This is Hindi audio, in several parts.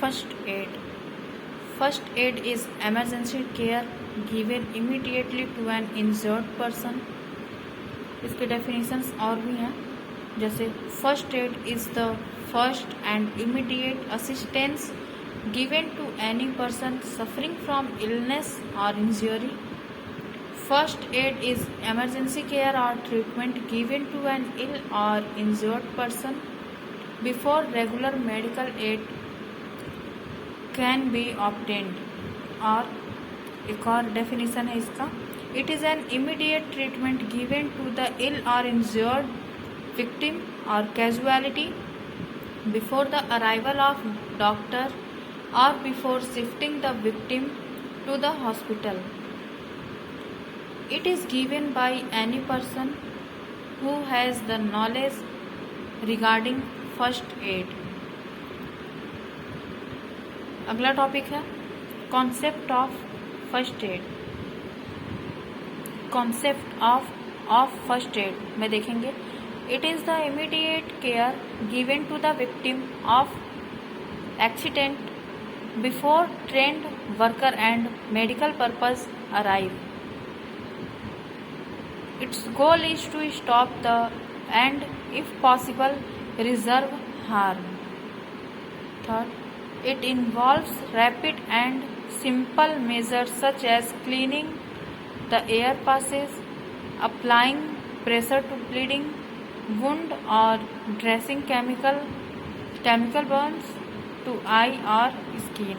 First aid. First aid is emergency care given immediately to an injured person. इसके डेफिनेशंस और भी हैं, जैसे first aid is the first and immediate assistance given to any person suffering from illness or injury. First aid is emergency care or treatment given to an ill or injured person before regular medical aid can be obtained. और एक और डेफिनेशन है इसका, it is an immediate treatment given to the ill or injured victim or casualty before the arrival of doctor or before shifting the victim to the hospital. It is given by any person who has the knowledge regarding first aid. अगला टॉपिक है concept of first aid. Concept of first aid में देखेंगे, it is the immediate care given to the victim of accident before trained worker and medical purpose arrive. Its goal is to stop the and, if possible, reserve harm. Third, it involves rapid and simple measures such as cleaning the air passes, applying pressure to bleeding wound, or dressing chemical burns to eye or skin.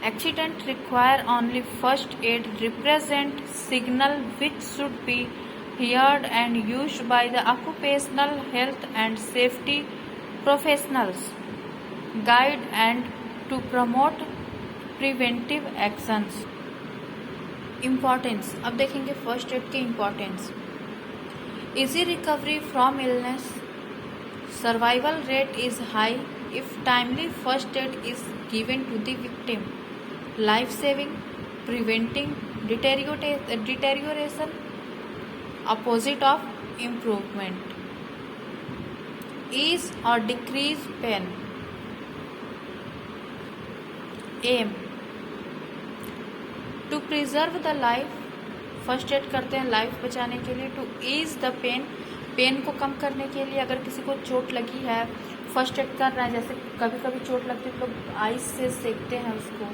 Accident require only first aid represent signal which should be heard and used by the occupational health and safety professionals, guide and to promote preventive actions. Importance. अब देखेंगे फर्स्ट एड के importance. Easy recovery from illness. Survival rate is high if timely first aid is given to the victim. Life saving, preventing deterioration, opposite of improvement. Ease or decrease pain. Aim to preserve the life. First aid करते हैं लाइफ बचाने के लिए. टू ईज द पेन को कम करने के लिए. अगर किसी को चोट लगी है, फर्स्ट एड कर रहा है, जैसे कभी कभी चोट लगती है तो लोग आइस से सेकते हैं उसको,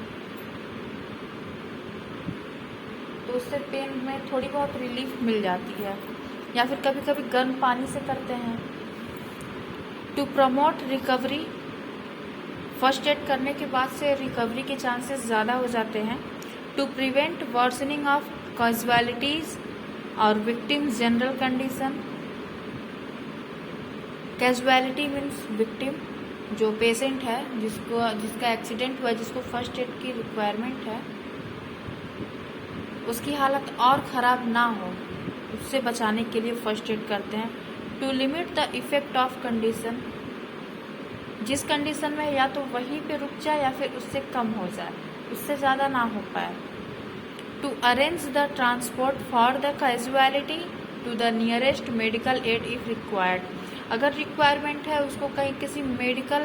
तो उससे पेन में थोड़ी बहुत रिलीफ मिल जाती है. या फिर कभी कभी गर्म पानी से करते हैं. To promote recovery. First aid करने के बाद से रिकवरी के चांसेस ज़्यादा हो जाते हैं. To prevent worsening of casualties और victim general condition. Casualty means victim, जो पेशेंट है जिसका एक्सीडेंट हुआ, जिसको फर्स्ट एड की रिक्वायरमेंट है, उसकी हालत और ख़राब ना हो, उससे बचाने के लिए फर्स्ट एड करते हैं. To limit the effect of condition. जिस कंडीशन में या तो वहीं पे रुक जाए या फिर उससे कम हो जाए, उससे ज़्यादा ना हो पाए. To arrange the transport for the casualty to the nearest medical aid if required. अगर रिक्वायरमेंट है उसको कहीं किसी मेडिकल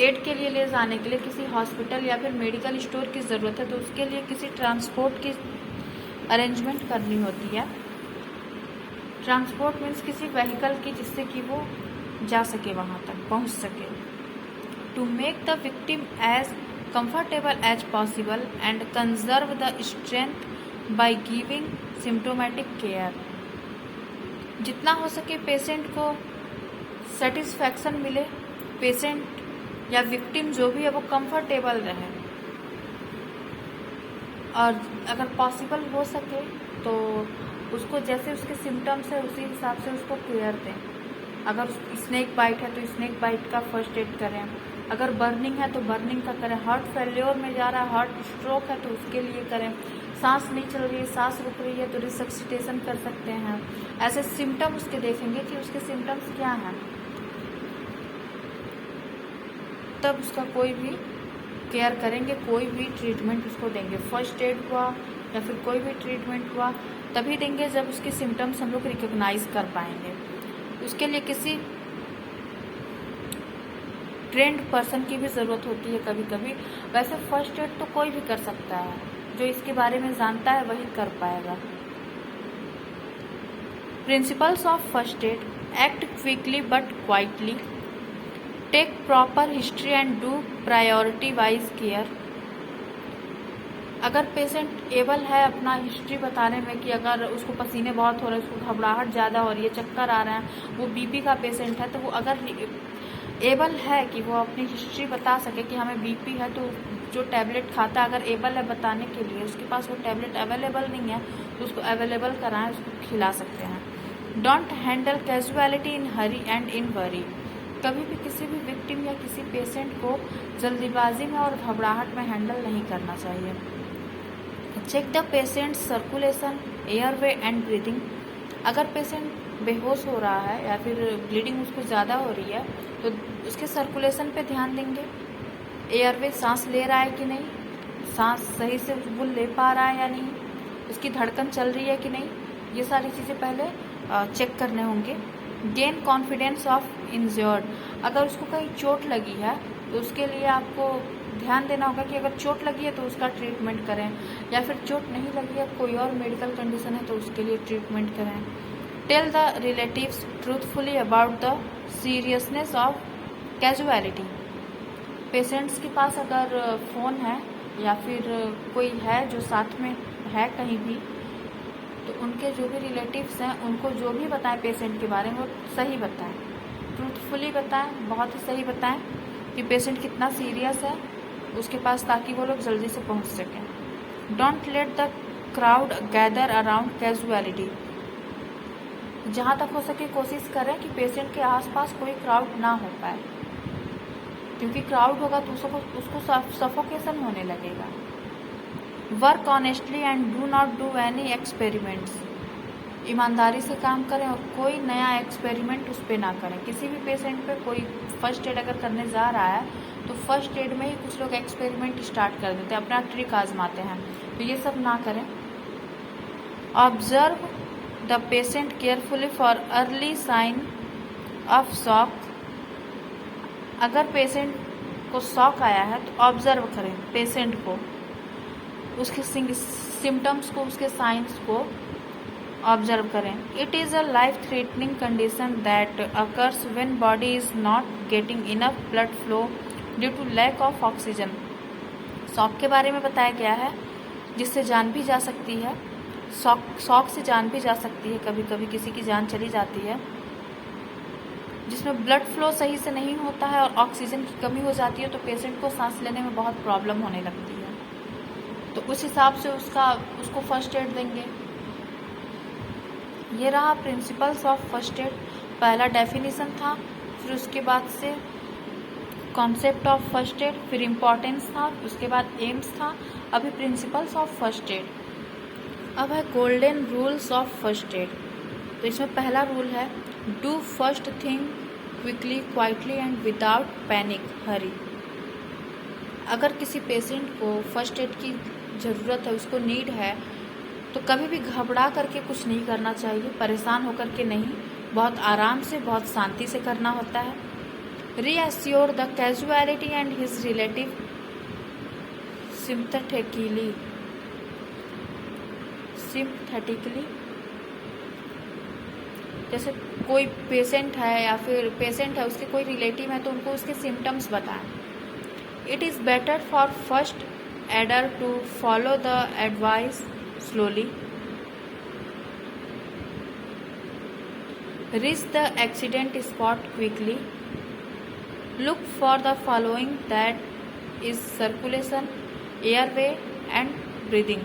एड के लिए ले जाने के लिए किसी हॉस्पिटल या फिर मेडिकल स्टोर की ज़रूरत है, तो उसके लिए किसी ट्रांसपोर्ट की अरेंजमेंट करनी होती है. ट्रांसपोर्ट मीन्स किसी व्हीकल की, जिससे कि वो जा सके, वहाँ तक पहुँच सके. To make the victim as comfortable as possible and conserve the strength by giving symptomatic care. जितना हो सके पेशेंट को सेटिस्फैक्शन मिले, पेशेंट या विक्टिम जो भी है वो कंफर्टेबल रहे, और अगर पॉसिबल हो सके तो उसको जैसे उसके सिम्टम्स है उसी हिसाब से उसको केयर दें. अगर स्नेक बाइट है तो स्नेक बाइट का फर्स्ट एड करें. अगर बर्निंग है तो बर्निंग का करें. हार्ट फेल्योर में जा रहा है, हार्ट स्ट्रोक है तो उसके लिए करें. सांस नहीं चल रही है, सांस रुक रही है तो रिसक्सिटेशन कर सकते हैं. ऐसे सिम्टम उसके देखेंगे कि उसके सिम्टम्स क्या हैं, तब उसका कोई भी केयर करेंगे, कोई भी ट्रीटमेंट उसको देंगे. फर्स्ट एड हुआ या फिर कोई भी ट्रीटमेंट हुआ तभी देंगे जब उसके सिम्टम्स हम लोग रिकॉग्नाइज कर पाएंगे. उसके लिए किसी ट्रेंड पर्सन की भी ज़रूरत होती है कभी कभी। वैसे फर्स्ट एड तो कोई भी कर सकता है, जो इसके बारे में जानता है वही कर पाएगा। Principles of first aid: act quickly but quietly, take proper history and do priority wise care. अगर पेशेंट एबल है अपना हिस्ट्री बताने में कि अगर उसको पसीने बहुत हो रहे हैं, उसको घबराहट ज़्यादा हो रही है, चक्कर आ रहे हैं, वो बीपी का पेशेंट है, तो वो अगर एबल है कि वो अपनी हिस्ट्री बता सके कि हमें बीपी है, तो जो टैबलेट खाता है अगर एबल है बताने के लिए, उसके पास वो टैबलेट अवेलेबल नहीं है तो उसको अवेलेबल कराएं, उसको खिला सकते हैं। Don't handle casualty in Hari and in worry. कभी भी किसी भी विक्टिम या किसी पेशेंट को जल्दीबाजी में और घबराहट में हैंडल नहीं करना चाहिए। Check the patient circulation, airway and breathing. अगर पेशेंट बेहोश हो रहा है या फिर ब्लीडिंग उसको ज़्यादा हो रही है तो उसके सर्कुलेशन पे ध्यान देंगे। एयरवे, सांस ले रहा है कि नहीं, सांस सही से वो ले पा रहा है या नहीं, उसकी धड़कन चल रही है कि नहीं, ये सारी चीज़ें पहले चेक करने होंगे। Gain confidence of injured. अगर उसको कहीं चोट लगी है तो उसके लिए आपको ध्यान देना होगा कि अगर चोट लगी है तो उसका ट्रीटमेंट करें, या फिर चोट नहीं लगी है, कोई और मेडिकल कंडीशन है तो उसके लिए ट्रीटमेंट करें। Tell the relatives truthfully about the seriousness of casualty. Patients के पास अगर फ़ोन है या फिर कोई है जो साथ में है कहीं भी, तो उनके जो भी रिलेटिव्स हैं उनको जो भी बताएं पेशेंट के बारे में वो सही बताएं, ट्रूथफुली बताएं, बहुत ही सही बताएं कि पेशेंट कितना सीरियस है उसके पास, ताकि वो लोग जल्दी से पहुंच सकें। Don't let the crowd gather around casualty. जहाँ तक हो सके कोशिश करें कि पेशेंट के आसपास कोई क्राउड ना हो पाए, क्योंकि क्राउड होगा तो उसको सफोकेशन होने लगेगा। Work honestly and do not do any experiments. ईमानदारी से काम करें और कोई नया एक्सपेरिमेंट उस पर ना करें। किसी भी पेशेंट पे कोई फर्स्ट एड अगर करने जा रहा है तो फर्स्ट एड में ही कुछ लोग एक्सपेरिमेंट स्टार्ट कर देते हैं, अपना ट्रिक आजमाते हैं, तो ये सब ना करें। Observe the patient carefully for early sign of shock. अगर पेशेंट को शॉक आया है तो ऑब्जर्व करें पेशेंट को, उसके सिम्टम्स को, उसके साइंस को ऑब्जर्व करें। It is a life threatening condition that occurs when body is not getting enough blood flow due to lack of oxygen. Shock के बारे में बताया गया है जिससे जान भी जा सकती है, शॉक से जान भी जा सकती है, कभी कभी किसी की जान चली जाती है, जिसमें ब्लड फ्लो सही से नहीं होता है और ऑक्सीजन की कमी हो जाती है, तो पेशेंट को सांस लेने में बहुत प्रॉब्लम होने लगती है, तो उस हिसाब से उसको फर्स्ट एड देंगे। ये रहा प्रिंसिपल्स ऑफ फर्स्ट एड। पहला डेफिनेशन था, फिर उसके बाद से कॉन्सेप्ट ऑफ फर्स्ट एड, फिर इम्पॉर्टेंस था, उसके बाद एम्स था, अभी प्रिंसिपल्स ऑफ फर्स्ट एड। अब है golden rules of first aid. तो इसमें पहला रूल है, do first thing quickly, quietly and without panic, hurry. अगर किसी पेशेंट को फर्स्ट एड की ज़रूरत है, उसको नीड है, तो कभी भी घबरा करके कुछ नहीं करना चाहिए, परेशान होकर के नहीं, बहुत आराम से, बहुत शांति से करना होता है। Reassure the casualty and his relative sympathetically. जैसे कोई पेशेंट है या फिर पेशेंट है उसके कोई रिलेटिव है तो उनको उसके सिम्टम्स बताएं। It is better for first aider to follow the advice slowly. Reach the accident spot quickly. Look for the following, that is circulation, airway and breathing.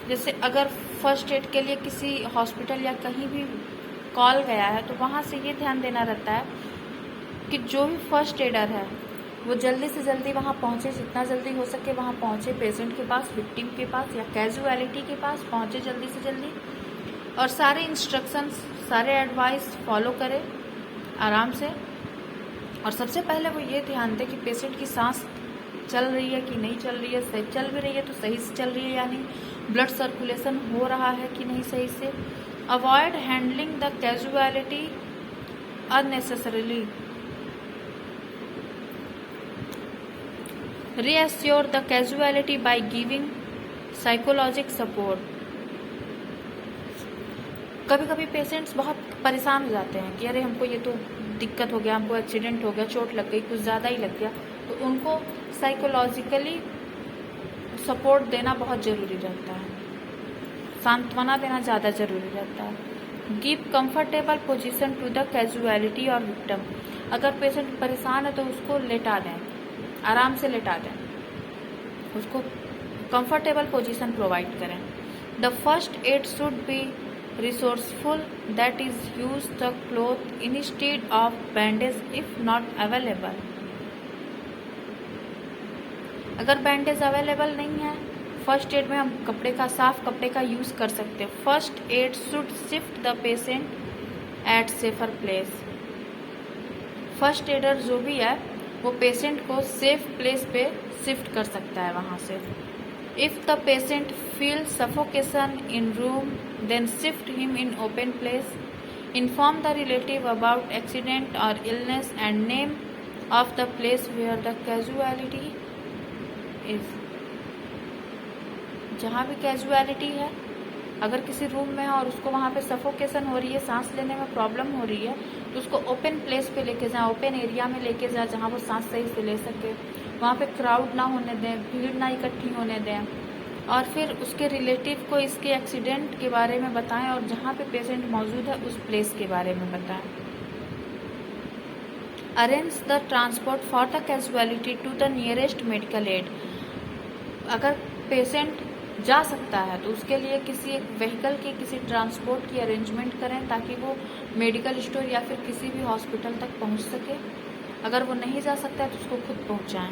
जैसे अगर फर्स्ट एड के लिए किसी हॉस्पिटल या कहीं भी कॉल गया है तो वहाँ से ये ध्यान देना रहता है कि जो भी फर्स्ट एडर है वो जल्दी से जल्दी वहाँ पहुँचे, जितना जल्दी हो सके वहाँ पहुँचे, पेशेंट के पास, विक्टिम के पास या कैजुअलिटी के पास पहुँचे जल्दी से जल्दी, और सारे इंस्ट्रक्शंस, सारे एडवाइस फॉलो करें आराम से। और सबसे पहले वो ये ध्यान दें कि पेशेंट की सांस चल रही है कि नहीं चल रही है, सही चल भी रही है तो सही से चल रही है या नहीं, ब्लड सर्कुलेशन हो रहा है कि नहीं सही से। Avoid handling the casualty unnecessarily. Reassure the casualty by giving psychologic support. कभी कभी पेशेंट्स बहुत परेशान हो जाते हैं कि अरे हमको ये तो दिक्कत हो गया, हमको एक्सीडेंट हो गया, चोट लग गई, कुछ ज़्यादा ही लग गया, तो उनको साइकोलॉजिकली सपोर्ट देना बहुत ज़रूरी रहता है, सांत्वना देना ज़्यादा ज़रूरी रहता है। Give comfortable position to the casualty or victim. अगर पेशेंट परेशान है तो उसको लेटा दें, आराम से लेटा दें, उसको कंफर्टेबल पोजीशन प्रोवाइड करें। The first aid should be resourceful, that is use the cloth instead of bandage if not available. अगर बैंडेज अवेलेबल नहीं है, फर्स्ट एड में हम साफ कपड़े का यूज़ कर सकते हैं। First aid should shift the patient at safer place. First adder जो भी है वो पेशेंट को सेफ प्लेस पे शिफ्ट कर सकता है वहाँ से। If the patient feel suffocation in room, then shift him in open place. Inform the relative about accident और illness and name of the place where the casualty is. जहाँ भी कैजुअलिटी है, अगर किसी रूम में है और उसको वहाँ पे सफोकेशन हो रही है, सांस लेने में प्रॉब्लम हो रही है, तो उसको ओपन प्लेस पे लेके जाएं, ओपन एरिया में लेके जाएं जहाँ वो सांस सही से ले सके। वहाँ पे क्राउड ना होने दें, भीड़ ना इकट्ठी होने दें, और फिर उसके रिलेटिव को इसके एक्सीडेंट के बारे में बताएं और जहाँ पे पेशेंट मौजूद है उस प्लेस के बारे में बताएं। Arrange the transport for the casualty to the nearest medical aid. अगर पेशेंट जा सकता है तो उसके लिए किसी एक व्हीकल की, किसी ट्रांसपोर्ट की अरेंजमेंट करें ताकि वो मेडिकल स्टोर या फिर किसी भी हॉस्पिटल तक पहुंच सके। अगर वो नहीं जा सकता है तो उसको खुद पहुंचाएं।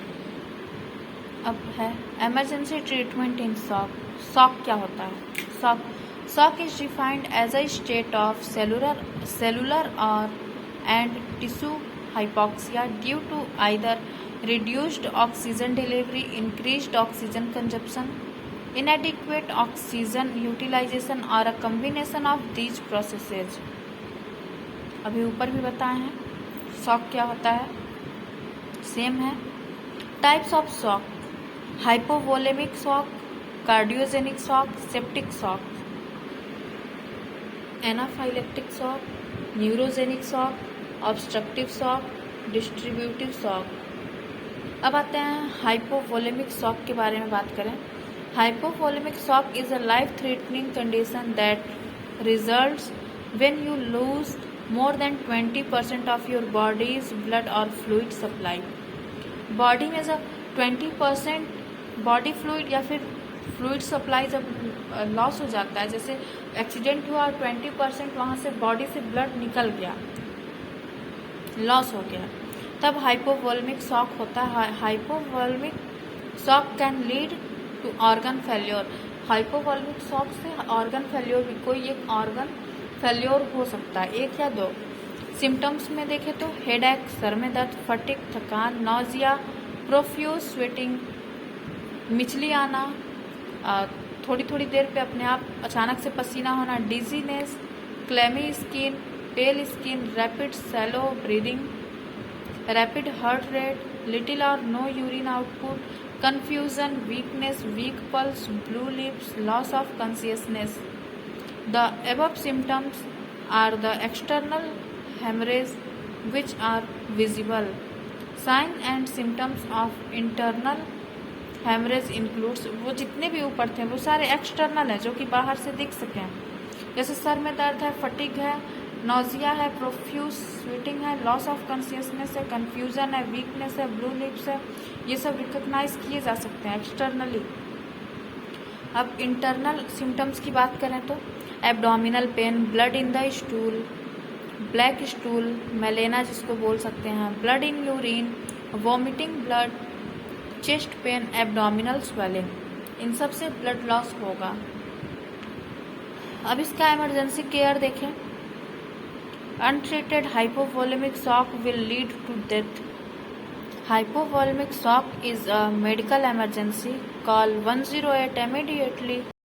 अब है emergency treatment in shock. Shock क्या होता है? Shock is defined as a state of cellular और end tissue hypoxia due to either reduced oxygen delivery, increased oxygen consumption, inadequate oxygen utilization or a combination of these processes। अभी ऊपर भी बताए हैं शॉक क्या होता है, सेम है। Types of shock: hypovolemic shock, cardiogenic shock, septic shock, anaphylactic shock, neurogenic shock, obstructive shock, distributive shock. अब आते हैं हाइपोवोलेमिक शॉक के बारे में बात करें। Hypovolemic shock is a life threatening condition that results when you lose more than 20% of your body's blood or fluid supply. Body में जब 20% बॉडी फ्लूइड या फिर फ्लूइड सप्लाई जब लॉस हो जाता है, जैसे एक्सीडेंट हुआ और 20% वहाँ से बॉडी से ब्लड निकल गया, लॉस हो गया, तब हाइपोवोलेमिक शॉक होता है। Hypovolemic shock can lead to organ failure. Hypovolemic shock से ऑर्गन फेल्योर भी, कोई एक ऑर्गन फेल्योर हो सकता है, एक या दो। सिम्टम्स में देखें तो हेडेक, सर में दर्द, फटिग, थकान, नॉजिया, प्रोफ्यूज स्वेटिंग, मिचली आना, थोड़ी थोड़ी देर पे अपने आप अचानक से पसीना होना, dizziness, clammy skin, pale skin, rapid shallow breathing, rapid heart rate, little और no urine output, confusion, weakness, weak pulse, blue lips, loss of consciousness. The above symptoms are the external hemorrhage which are visible. Signs and symptoms of internal hemorrhage includes, वो जितने भी ऊपर थे वो सारे एक्सटर्नल हैं जो कि बाहर से दिख सकें, जैसे सर में दर्द है, फटीग है, नोजिया है, प्रोफ्यूज स्वेटिंग है, लॉस ऑफ कॉन्शियसनेस है, कन्फ्यूजन है, वीकनेस है, ब्लू लिप्स है, ये सब रिकॉग्नाइज किए जा सकते हैं एक्सटर्नली। अब इंटरनल सिम्टम्स की बात करें तो abdominal pain, blood in the stool, black stool, melena जिसको बोल सकते हैं, blood in urine, vomiting blood, chest pain, abdominal swelling, इन सब से ब्लड लॉस होगा। अब इसका इमरजेंसी केयर देखें। Untreated hypovolemic shock will lead to death. Hypovolemic shock is a medical emergency. Call 108 immediately.